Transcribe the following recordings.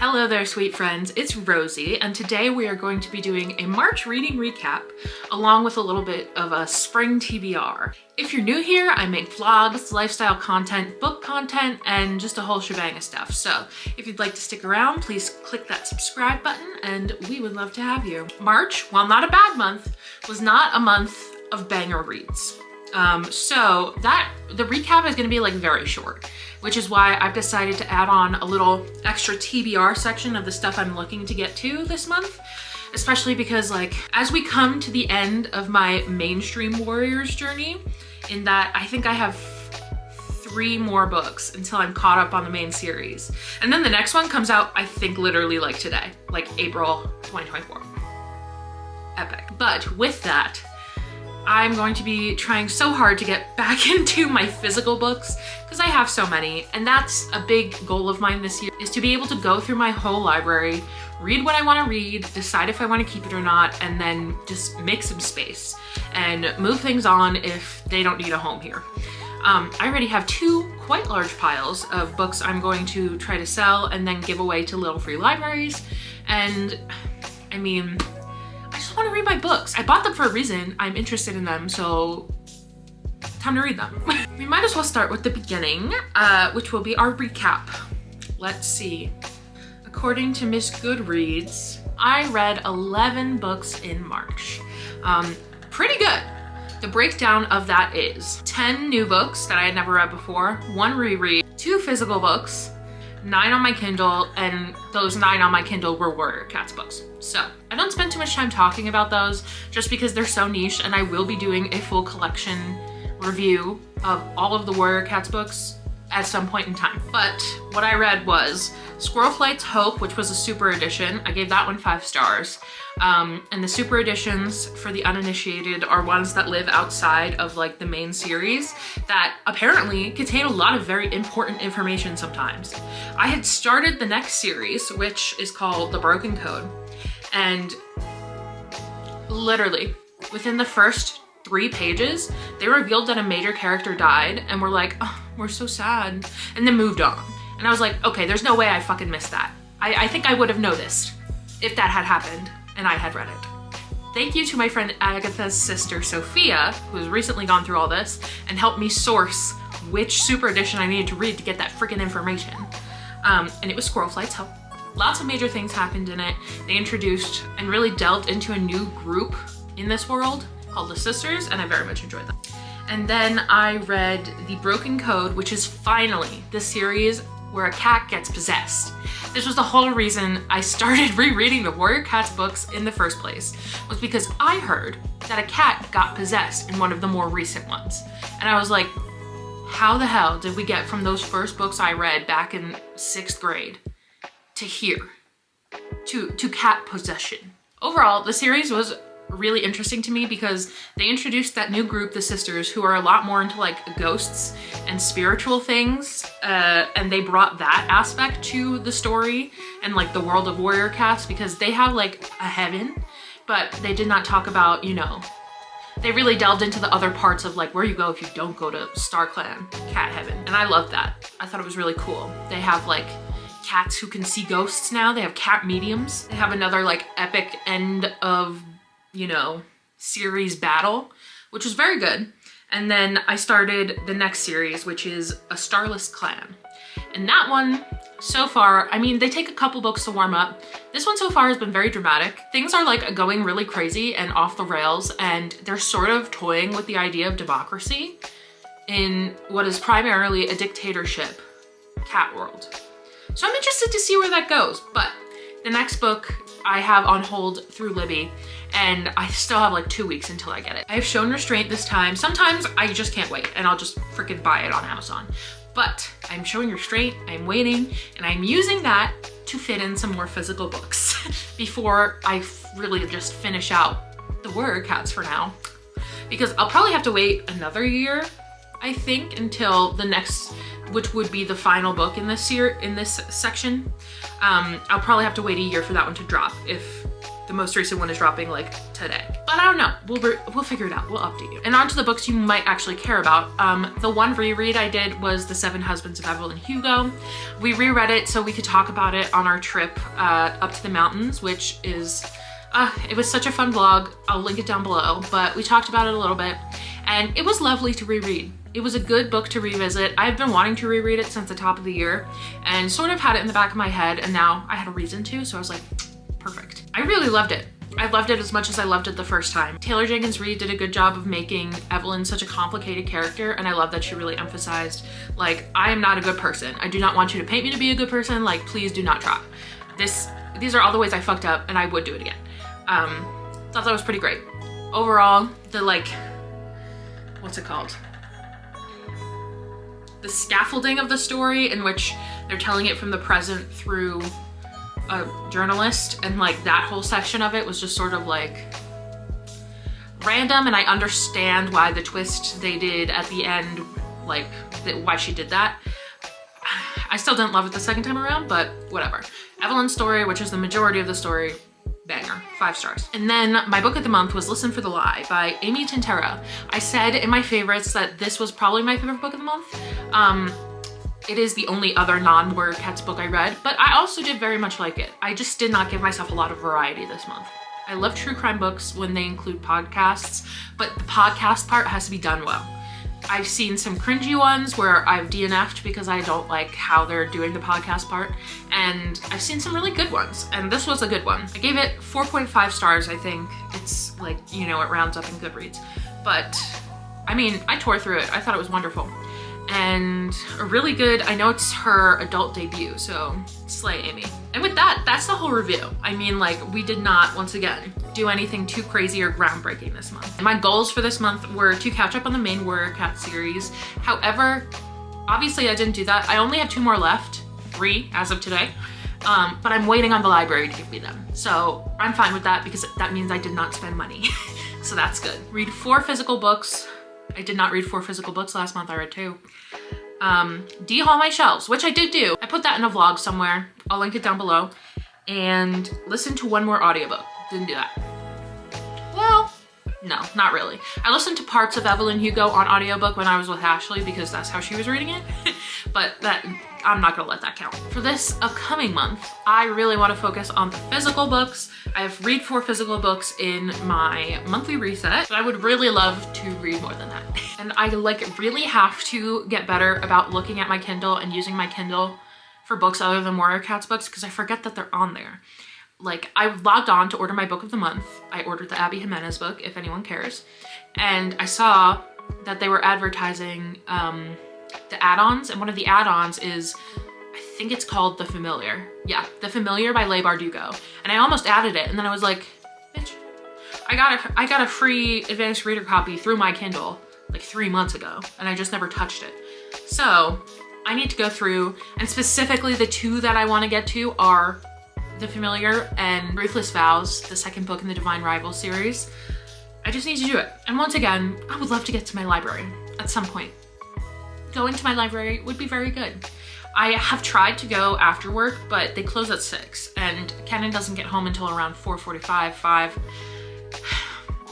Hello there, sweet friends. It's Rosie, and today we are going to be doing a March reading recap along with a little bit of a spring TBR. If you're new here, I make vlogs, lifestyle content, book content, and just a whole shebang of stuff. So if you'd like to stick around, please click that subscribe button and we would love to have you. March, while not a bad month, was not a month of banger reads. So the recap is going to be like very short, which is why I've decided to add on a little extra TBR section of the stuff I'm looking to get to this month, especially because like as we come to the end of my mainstream warriors journey, in that I think I have 3 more books until I'm caught up on the main series. And then the next one comes out, I think literally like today, like April 2024. Epic. But with that, I'm going to be trying so hard to get back into my physical books because I have so many, and that's a big goal of mine this year, is to be able to go through my whole library, read what I want to read, decide if I want to keep it or not, and then just make some space and move things on if they don't need a home here. I already have 2 quite large piles of books I'm going to try to sell and then give away to little free libraries, and I mean, I just want to read my books. I bought them for a reason. I'm interested in them, so time to read them. We might as well start with the beginning, which will be our recap. Let's see. According to Miss Goodreads, I read 11 books in March. Pretty good. The breakdown of that is 10 new books that I had never read before, 1 reread, 2 physical books, 9 on my Kindle, and those 9 on my Kindle were Warrior Cats books. So I don't spend too much time talking about those just because they're so niche, and I will be doing a full collection review of all of the Warrior Cats books at some point in time. But what I read was Squirrel Flight's Hope, which was a super edition. I gave that one 5 stars. And the super editions for the uninitiated are ones that live outside of like the main series that apparently contain a lot of very important information sometimes. I had started the next series, which is called The Broken Code, and literally within the first 3 pages, they revealed that a major character died and were like, oh, we're so sad, and then moved on. And I was like, okay, there's no way I fucking missed that. I think I would have noticed if that had happened and I had read it. Thank you to my friend Agatha's sister, Sophia, who has recently gone through all this and helped me source which super edition I needed to read to get that freaking information. And it was Squirrel Flight's Hope. Lots of major things happened in it. They introduced and really delved into a new group in this world called the Sisters, and I very much enjoyed that. And then I read The Broken Code, which is finally the series where a cat gets possessed. This was the whole reason I started rereading the Warrior Cats books in the first place, was because I heard that a cat got possessed in one of the more recent ones. And I was like, how the hell did we get from those first books I read back in 6th grade to here, to cat possession? Overall, the series was really interesting to me because they introduced that new group, the Sisters, who are a lot more into like ghosts and spiritual things, and they brought that aspect to the story and like the world of Warrior Cats, because they have like a heaven, but they did not talk about, you know, they really delved into the other parts of like where you go if you don't go to StarClan Cat Heaven, and I love that. I thought it was really cool. They have like cats who can see ghosts now. They have cat mediums. They have another like epic end of, you know, series battle, which was very good. And then I started the next series, which is A Starless Clan. And that one, so far, I mean, they take a couple books to warm up. This one so far has been very dramatic. Things are like going really crazy and off the rails, and they're sort of toying with the idea of democracy in what is primarily a dictatorship cat world. So I'm interested to see where that goes. But the next book I have on hold through Libby, and I still have like 2 weeks until I get it. I have shown restraint this time. Sometimes I just can't wait and I'll just freaking buy it on Amazon. But I'm showing restraint, I'm waiting, and I'm using that to fit in some more physical books before I really just finish out the Warrior Cats for now. Because I'll probably have to wait another year, I think, until the next, which would be the final book in this section. I'll probably have to wait a year for that one to drop if the most recent one is dropping like today. But I don't know, we'll figure it out, we'll update you. And on to the books you might actually care about. The one reread I did was The Seven Husbands of Evelyn Hugo. We reread it so we could talk about it on our trip up to the mountains, which is, it was such a fun vlog. I'll link it down below, but we talked about it a little bit and it was lovely to reread. It was a good book to revisit. I've been wanting to reread it since the top of the year and sort of had it in the back of my head, and now I had a reason to, so I was like, perfect. I really loved it. I loved it as much as I loved it the first time. Taylor Jenkins Reid did a good job of making Evelyn such a complicated character, and I love that she really emphasized, like, I am not a good person. I do not want you to paint me to be a good person. Like, please do not try. These are all the ways I fucked up, and I would do it again. Thought that was pretty great. Overall, the like, what's it called? The scaffolding of the story, in which they're telling it from the present through a journalist, and like that whole section of it was just sort of like random, and I understand why the twist they did at the end, like why she did that. I still didn't love it the second time around, but whatever. Evelyn's story, which is the majority of the story, banger, 5 stars. And then my book of the month was Listen for the Lie by Amy Tintera. I said in my favorites that this was probably my favorite book of the month. It is the only other non-Warrior Cats book I read, but I also did very much like it. I just did not give myself a lot of variety this month. I love true crime books when they include podcasts, but the podcast part has to be done well. I've seen some cringy ones where I've DNF'd because I don't like how they're doing the podcast part, and I've seen some really good ones, and this was a good one. I gave it 4.5 stars, I think. It's like, you know, it rounds up in Goodreads. But, I mean, I tore through it. I thought it was wonderful. And a really good, I know it's her adult debut, so slay, Amy. And with that, that's the whole review. I mean, like, we did not, once again, do anything too crazy or groundbreaking this month. My goals for this month were to catch up on the main Warrior Cat series. However, obviously I didn't do that. I only have 2 more left, 3 as of today, but I'm waiting on the library to give me them. So I'm fine with that because that means I did not spend money. So that's good. Read 4 physical books. I did not read 4 physical books last month, I read 2. De-haul my shelves, which I did do. I put that in a vlog somewhere. I'll link it down below. And listen to 1 more audiobook. Didn't do that. Well, no, not really. I listened to parts of Evelyn Hugo on audiobook when I was with Ashley because that's how she was reading it. But that, I'm not gonna let that count. For this upcoming month, I really want to focus on the physical books. I have read 4 physical books in my monthly reset, but I would really love to read more than that. And I like really have to get better about looking at my Kindle and using my Kindle for books other than Warrior Cats books because I forget that they're on there. Like, I logged on to order my book of the month. I ordered the Abby Jimenez book, if anyone cares. And I saw that they were advertising the add-ons, and one of the add-ons is, I think it's called The Familiar. Yeah, The Familiar by Leigh Bardugo. And I almost added it, and then I was like, bitch, I got a free advanced reader copy through my Kindle like 3 months ago, and I just never touched it. So I need to go through, and specifically the 2 that I want to get to are The Familiar and Ruthless Vows, the second book in the Divine Rival series. I just need to do it. And once again, I would love to get to my library at some point. Going to my library would be very good. I have tried to go after work, but they close at 6, and Kenan doesn't get home until around 4:45, 5.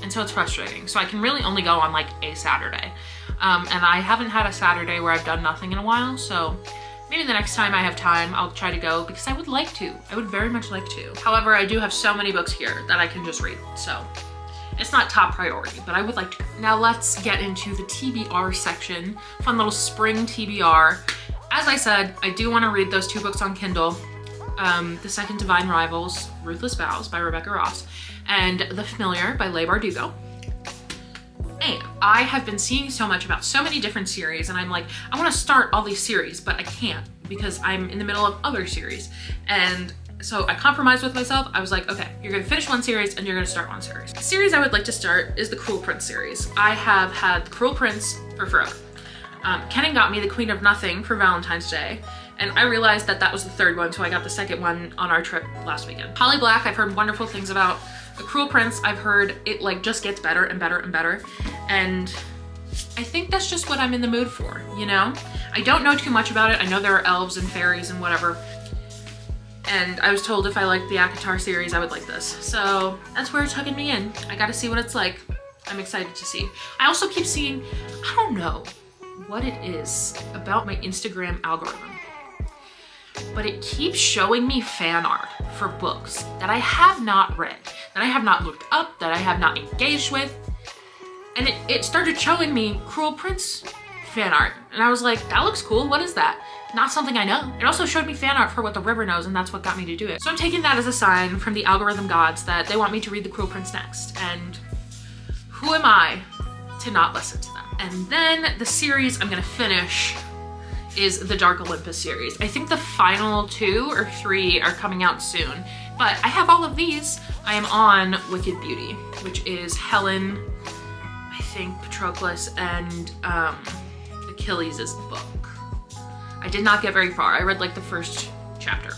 And so it's frustrating. So I can really only go on like a Saturday. And I haven't had a Saturday where I've done nothing in a while, so maybe the next time I have time, I'll try to go because I would like to. I would very much like to. However, I do have so many books here that I can just read, so it's not top priority, but I would like to. Now let's get into the TBR section. Fun little spring TBR. As I said, I do want to read those 2 books on Kindle. The second Divine Rivals, Ruthless Vows by Rebecca Ross, and The Familiar by Leigh Bardugo. And I have been seeing so much about so many different series, and I'm like, I want to start all these series, but I can't because I'm in the middle of other series. And so I compromised with myself. I was like, okay, you're gonna finish 1 series and you're gonna start 1 series. The series I would like to start is the Cruel Prince series. I have had the Cruel Prince for forever. Kenan got me the Queen of Nothing for Valentine's Day, and I realized that that was the 3rd one, so I got the 2nd one on our trip last weekend. Holly Black, I've heard wonderful things about. The Cruel Prince, I've heard it like just gets better and better and better, and I think that's just what I'm in the mood for, you know? I don't know too much about it. I know there are elves and fairies and whatever, And I was told if I liked the ACOTAR series, I would like this. So that's where it's hooking me in. I gotta see what it's like. I'm excited to see. I also keep seeing, I don't know what it is about my Instagram algorithm, but it keeps showing me fan art for books that I have not read, that I have not looked up, that I have not engaged with. And it started showing me Cruel Prince fan art. And I was like, that looks cool, what is that? Not something I know. It also showed me fan art for What the River Knows, and that's what got me to do it. So I'm taking that as a sign from the algorithm gods that they want me to read The Cruel Prince next. And who am I to not listen to them? And then the series I'm gonna finish is the Dark Olympus series. I think the final 2 or 3 are coming out soon, but I have all of these. I am on Wicked Beauty, which is Helen, I think Patroclus, and Achilles' book. I did not get very far. I read like the first chapter.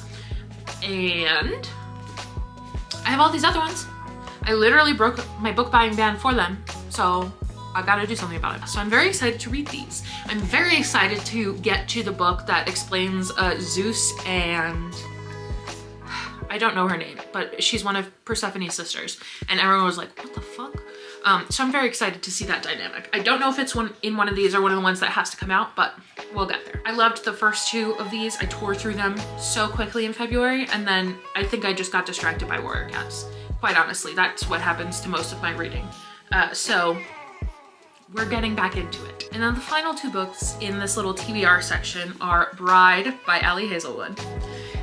And I have all these other ones. I literally broke my book buying ban for them, so I gotta do something about it. So I'm very excited to read these. I'm very excited to get to the book that explains Zeus and I don't know her name, but she's one of Persephone's sisters. And everyone was like, what the fuck? So I'm very excited to see that dynamic. I don't know if it's in one of these or one of the ones that has to come out, but we'll get there. I loved the first 2 of these. I tore through them so quickly in February, and then I think I just got distracted by Warrior Cats. Quite honestly, that's what happens to most of my reading. So we're getting back into it. And then the final 2 books in this little TBR section are Bride by Ali Hazelwood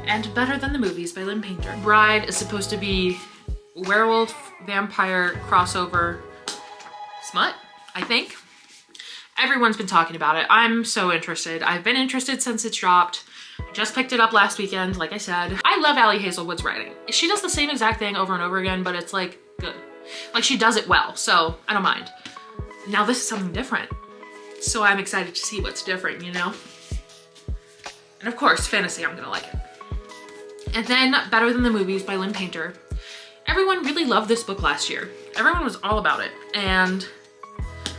and Better Than the Movies by Lynn Painter. Bride is supposed to be werewolf, vampire, crossover, smut, I think. Everyone's been talking about it. I'm so interested. I've been interested since it's dropped. I just picked it up last weekend, like I said. I love Ali Hazelwood's writing. She does the same exact thing over and over again, but it's like good. Like she does it well, so I don't mind. Now this is something different. So I'm excited to see what's different, you know? And of course, fantasy, I'm gonna like it. And then Better Than the Movies by Lynn Painter. Everyone really loved this book last year. Everyone was all about it. And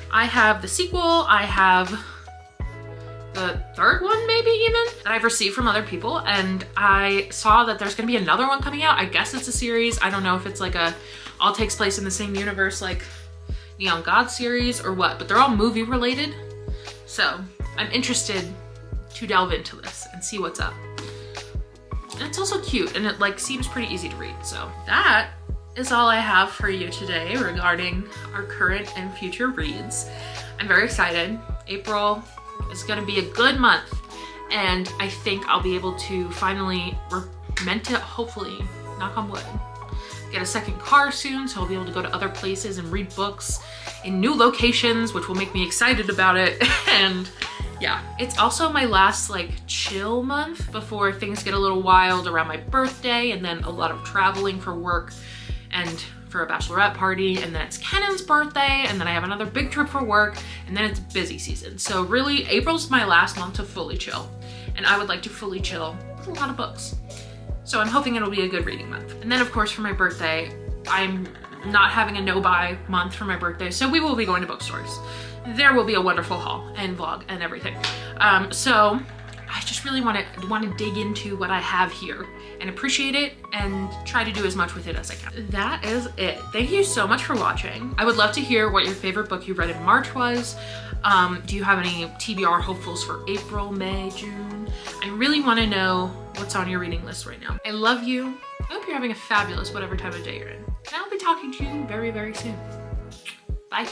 I have the sequel, I have the 3rd one maybe even, that I've received from other people. And I saw that there's gonna be another one coming out. I guess it's a series. I don't know if it's like all takes place in the same universe like Neon God series or what, but they're all movie related. So I'm interested to delve into this and see what's up. And it's also cute and it like seems pretty easy to read. So that is all I have for you today regarding our current and future reads. I'm very excited. April is gonna be a good month and I think I'll be able to finally, we're meant to hopefully, knock on wood, get a second car soon so I'll be able to go to other places and read books in new locations, which will make me excited about it. And yeah, it's also my last like chill month before things get a little wild around my birthday and then a lot of traveling for work and for a bachelorette party, and then it's Kennan's birthday, and then I have another big trip for work, and then it's busy season. So really, April's my last month to fully chill, and I would like to fully chill with a lot of books. So I'm hoping it'll be a good reading month. And then of course for my birthday, I'm not having a no-buy month for my birthday, so we will be going to bookstores. There will be a wonderful haul and vlog and everything. So I just really want to dig into what I have here and appreciate it and try to do as much with it as I can. That is it. Thank you so much for watching. I would love to hear what your favorite book you read in March was. Do you have any TBR hopefuls for April, May, June? I really want to know what's on your reading list right now. I love you. I hope you're having a fabulous whatever time of day you're in. And I'll be talking to you very, very soon. Bye.